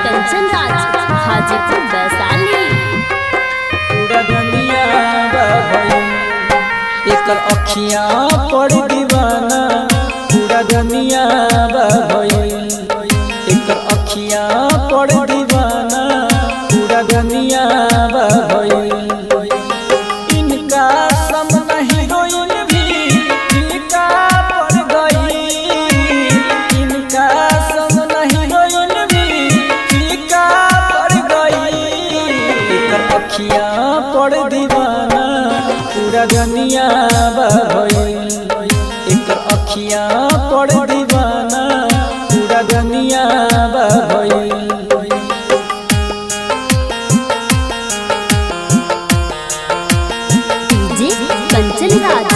कंचन राज हाजीपुर वैशाली। एकर अखिया पर दीवाना पूरा दुनिया भइल। एकर अखिया पर दीवाना पूरा दुनिया भइल। इनका सामना हीरोइन भी फीका पड़ गई। इनका सामना हीरोइन भी फीका पड़ गई। एकर अखिया पर दीवाना पूरा दुनिया भइल। एकर अखिया पर दीवाना पूरा दुनिया भइल। कंचन राज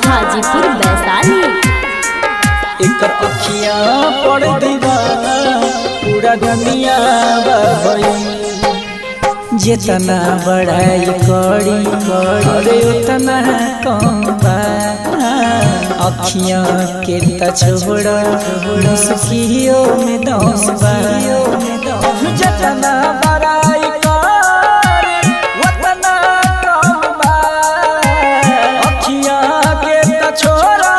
हाजीपुर वैशाली। एकर अखिया पर दीवाना पूरा दुनिया भइल। जितना बड़ाई करी करे उतना कम बा। अखियां के त छोड़ा मुस्कियों में दम बा। जितना बड़ाई करे उतना कम बा। अखियां के त छोड़ा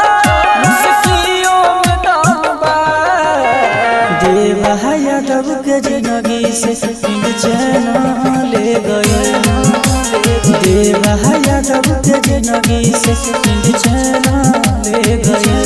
मुस्कियों में दम बा। देवा यादव के जिंदगी से चैन ले गए। देवा यादव के जिंदगी से चैन ले गए।